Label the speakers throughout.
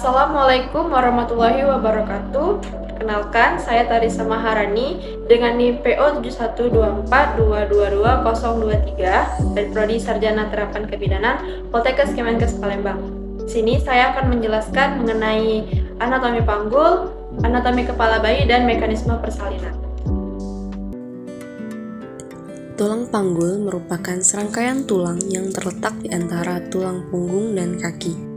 Speaker 1: Assalamualaikum warahmatullahi wabarakatuh. Perkenalkan, saya Tarisa Maharani dengan NIM PO 7124222023 dari Prodi Sarjana Terapan Kebidanan Poltekkes Kemenkes Palembang. Di sini saya akan menjelaskan mengenai anatomi panggul, anatomi kepala bayi, dan mekanisme persalinan.
Speaker 2: Tulang panggul merupakan serangkaian tulang yang terletak di antara tulang punggung dan kaki.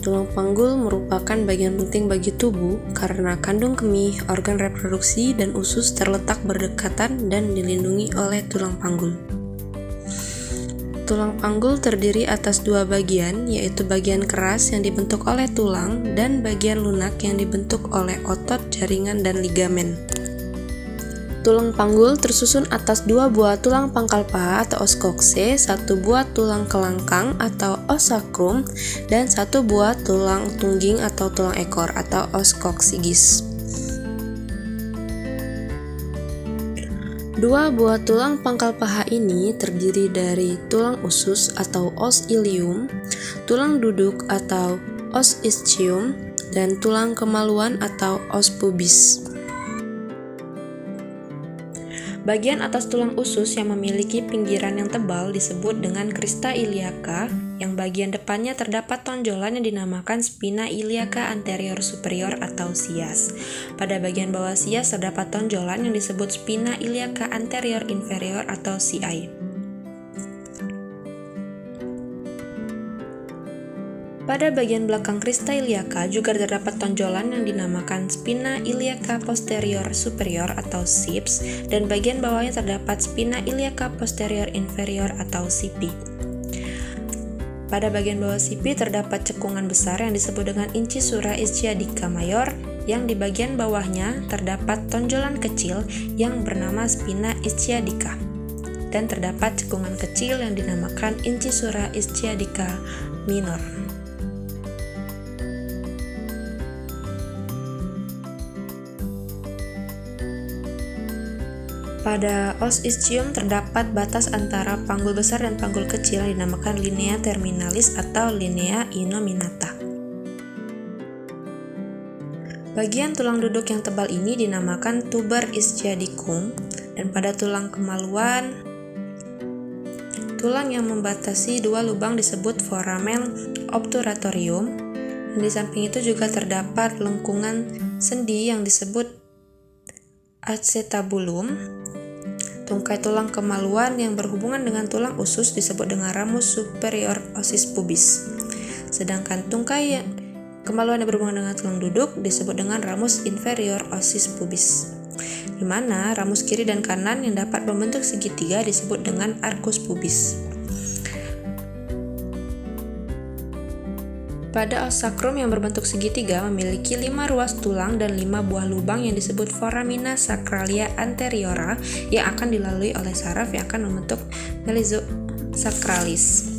Speaker 2: Tulang panggul merupakan bagian penting bagi tubuh karena kandung kemih, organ reproduksi, dan usus terletak berdekatan dan dilindungi oleh tulang panggul. Tulang panggul terdiri atas dua bagian, yaitu bagian keras yang dibentuk oleh tulang dan bagian lunak yang dibentuk oleh otot, jaringan, dan ligamen. Tulang panggul tersusun atas dua buah tulang pangkal paha atau os kokse, satu buah tulang kelangkang atau os sakrum, dan satu buah tulang tungging atau tulang ekor atau os koksigis. Dua buah tulang pangkal paha ini terdiri dari tulang usus atau os ilium, tulang duduk atau os ischium, dan tulang kemaluan atau os pubis. Bagian atas tulang usus yang memiliki pinggiran yang tebal disebut dengan crista iliaca, yang bagian depannya terdapat tonjolan yang dinamakan spina iliaca anterior superior atau sias. Pada bagian bawah sias terdapat tonjolan yang disebut spina iliaca anterior inferior atau CI. Pada bagian belakang crista iliaca juga terdapat tonjolan yang dinamakan spina iliaca posterior superior atau SIPS, dan bagian bawahnya terdapat spina iliaca posterior inferior atau CP. Pada bagian bawah CP terdapat cekungan besar yang disebut dengan incisura ischiadica mayor, yang di bagian bawahnya terdapat tonjolan kecil yang bernama spina ischiadica, dan terdapat cekungan kecil yang dinamakan incisura ischiadica minor. Pada os ischium terdapat batas antara panggul besar dan panggul kecil yang dinamakan linea terminalis atau linea innominata. Bagian tulang duduk yang tebal ini dinamakan tuber ischiadicum, dan pada tulang kemaluan, tulang yang membatasi dua lubang disebut foramen obturatorium, dan di samping itu juga terdapat lengkungan sendi yang disebut acetabulum. Tungkai tulang kemaluan yang berhubungan dengan tulang usus disebut dengan ramus superior ossis pubis. Sedangkan tungkai kemaluan yang berhubungan dengan tulang duduk disebut dengan ramus inferior ossis pubis. Di mana ramus kiri dan kanan yang dapat membentuk segitiga disebut dengan arcus pubis. Pada os sakrum yang berbentuk segitiga memiliki 5 ruas tulang dan 5 buah lubang yang disebut foramina sacralia anteriora yang akan dilalui oleh saraf yang akan membentuk melizosacralis.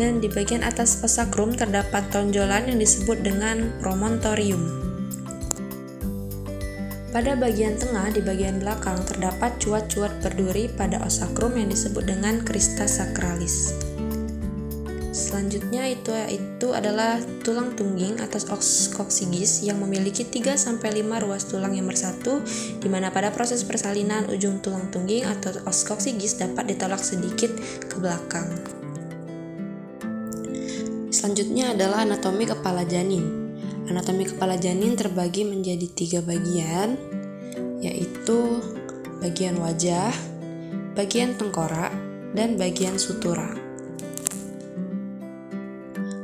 Speaker 2: Dan di bagian atas os sakrum terdapat tonjolan yang disebut dengan promontorium. Pada bagian tengah di bagian belakang terdapat cuat-cuat berduri pada os sakrum yang disebut dengan crista sacralis. Selanjutnya itu adalah tulang tungging atau os koksigis yang memiliki 3-5 ruas tulang yang bersatu, di mana pada proses persalinan ujung tulang tungging atau os koksigis dapat ditolak sedikit ke belakang. Selanjutnya adalah anatomi kepala janin. Anatomi kepala janin terbagi menjadi 3 bagian, yaitu bagian wajah, bagian tengkorak, dan bagian sutura.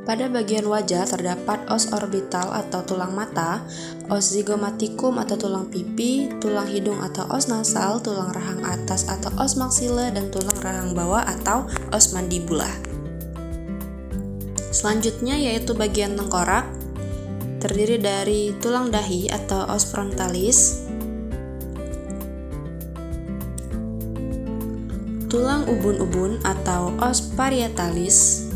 Speaker 2: Pada bagian wajah terdapat os orbital atau tulang mata, os zygomatikum atau tulang pipi, tulang hidung atau os nasal, tulang rahang atas atau os maksila, dan tulang rahang bawah atau os mandibula. Selanjutnya yaitu bagian tengkorak, terdiri dari tulang dahi atau os frontalis, tulang ubun-ubun atau os parietalis,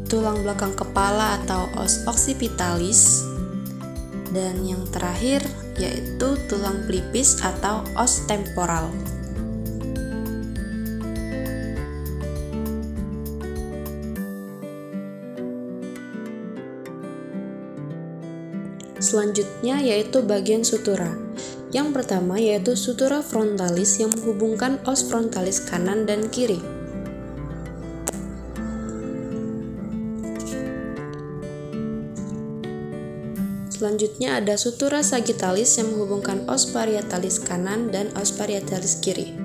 Speaker 2: tulang belakang kepala atau os occipitalis, dan yang terakhir yaitu tulang pelipis atau os temporal. Selanjutnya yaitu bagian sutura. Yang pertama yaitu sutura frontalis yang menghubungkan os frontalis kanan dan kiri. Selanjutnya ada sutura sagittalis yang menghubungkan os parietalis kanan dan os parietalis kiri.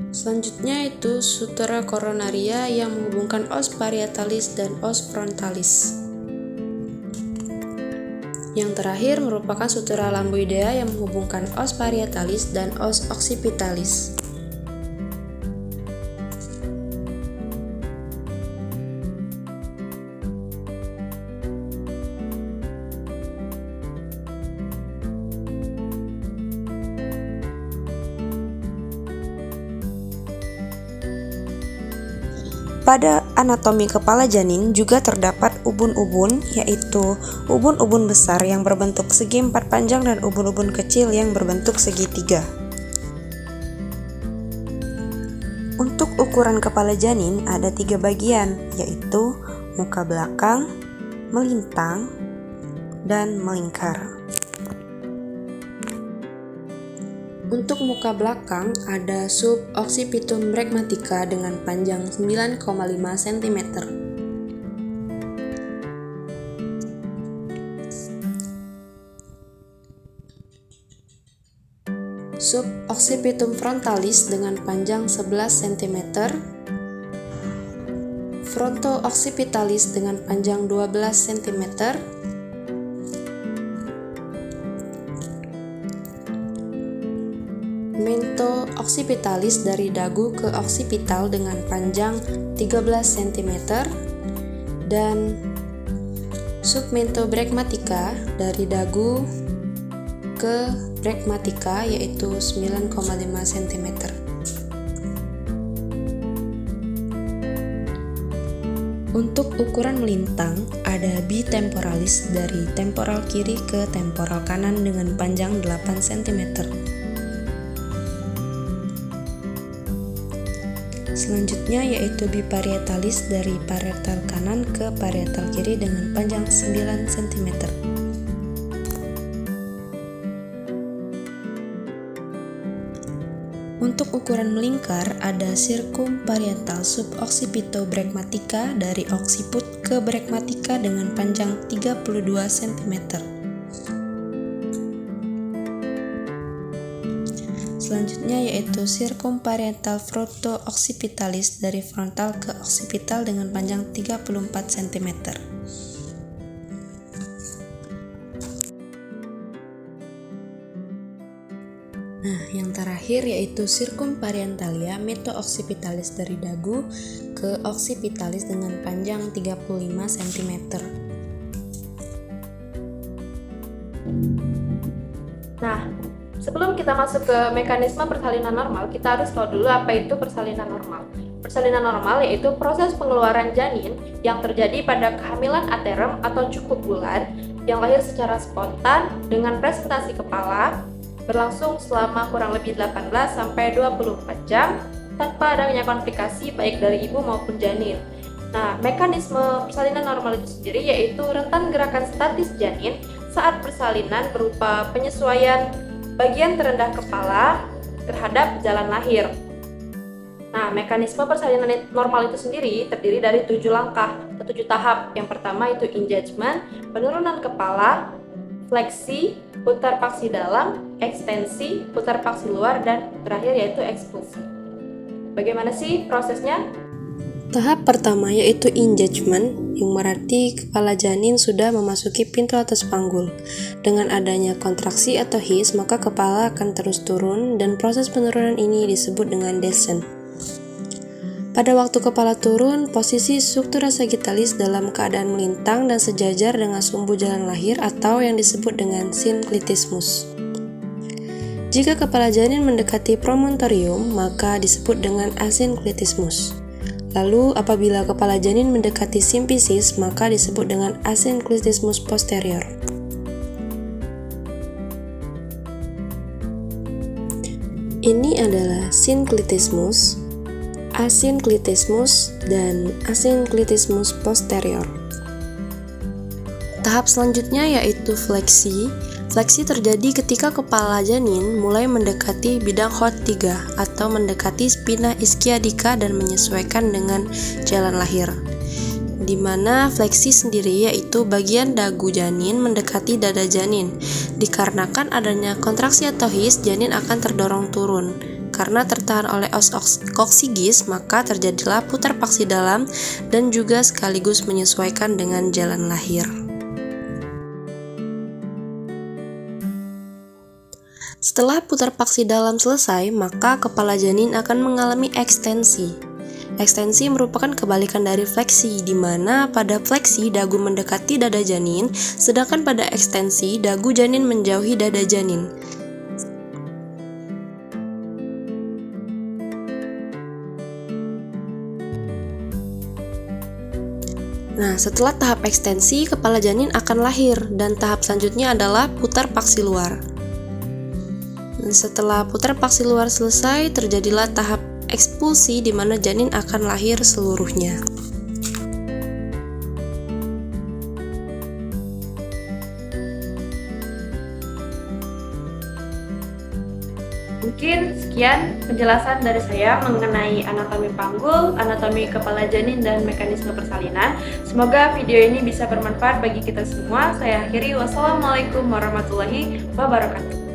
Speaker 2: Selanjutnya itu sutura coronaria yang menghubungkan os parietalis dan os frontalis. Yang terakhir merupakan sutura lamboidea yang menghubungkan os parietalis dan os occipitalis. Pada anatomi kepala janin juga terdapat ubun-ubun, yaitu ubun-ubun besar yang berbentuk segi empat panjang dan ubun-ubun kecil yang berbentuk segitiga. Untuk ukuran kepala janin ada 3 bagian, yaitu muka belakang, melintang, dan melingkar. Untuk muka belakang ada suboccipitum bregmatica dengan panjang 9,5 cm. Suboccipitum frontalis dengan panjang 11 cm. Fronto-occipitalis dengan panjang 12 cm. Mento-occipitalis dari dagu ke occipital dengan panjang 13 cm dan submento-bregmatica dari dagu ke bregmatica yaitu 9,5 cm. Untuk ukuran melintang ada bitemporalis dari temporal kiri ke temporal kanan dengan panjang 8 cm. Selanjutnya yaitu biparietalis dari parietal kanan ke parietal kiri dengan panjang 9 cm. Untuk ukuran melingkar ada circumparietal suboccipitobregmatica dari occiput ke bregmatica dengan panjang 32 cm. Selanjutnya yaitu circumparietal fronto-occipitalis dari frontal ke occipital dengan panjang 34 cm. Nah, yang terakhir yaitu circumpariettalia meto-occipitalis dari dagu ke occipitalis dengan panjang 35 cm.
Speaker 1: Nah, sebelum kita masuk ke mekanisme persalinan normal, kita harus tahu dulu apa itu persalinan normal. Persalinan normal yaitu proses pengeluaran janin yang terjadi pada kehamilan aterem atau cukup bulan yang lahir secara spontan dengan presentasi kepala berlangsung selama kurang lebih 18 sampai 24 jam tanpa adanya komplikasi baik dari ibu maupun janin. Nah, mekanisme persalinan normal itu sendiri yaitu rentan gerakan statis janin saat persalinan berupa penyesuaian bagian terendah kepala terhadap jalan lahir. Nah, mekanisme persalinan normal itu sendiri terdiri dari 7 langkah atau 7 tahap. Yang pertama itu engagement, penurunan kepala, fleksi, putar paksi dalam, ekstensi, putar paksi luar, dan terakhir yaitu ekspulsi. Bagaimana sih prosesnya?
Speaker 2: Tahap pertama yaitu engagement, yang berarti kepala janin sudah memasuki pintu atas panggul. Dengan adanya kontraksi atau hiss, maka kepala akan terus turun dan proses penurunan ini disebut dengan descent. Pada waktu kepala turun, posisi struktura sagittalis dalam keadaan melintang dan sejajar dengan sumbu jalan lahir atau yang disebut dengan synclitismus. Jika kepala janin mendekati promontorium, maka disebut dengan asynclitismus. Lalu, apabila kepala janin mendekati simfisis, maka disebut dengan asinklitismus posterior. Ini adalah sinklitismus, asinklitismus, dan asinklitismus posterior. Tahap selanjutnya yaitu fleksi. Fleksi terjadi ketika kepala janin mulai mendekati bidang HOT 3 atau mendekati spina ischiadica dan menyesuaikan dengan jalan lahir. Di mana fleksi sendiri yaitu bagian dagu janin mendekati dada janin. Dikarenakan adanya kontraksi atau his, janin akan terdorong turun. Karena tertahan oleh os koksigis, maka terjadilah putar paksi dalam dan juga sekaligus menyesuaikan dengan jalan lahir. Setelah putar paksi dalam selesai, maka kepala janin akan mengalami ekstensi. Ekstensi merupakan kebalikan dari fleksi, di mana pada fleksi dagu mendekati dada janin, sedangkan pada ekstensi dagu janin menjauhi dada janin. Nah, setelah tahap ekstensi, kepala janin akan lahir, dan tahap selanjutnya adalah putar paksi luar. Dan setelah putar paksi luar selesai, terjadilah tahap ekspulsi di mana janin akan lahir seluruhnya.
Speaker 1: Mungkin sekian penjelasan dari saya mengenai anatomi panggul, anatomi kepala janin, dan mekanisme persalinan. Semoga video ini bisa bermanfaat bagi kita semua. Saya akhiri, wassalamualaikum warahmatullahi wabarakatuh.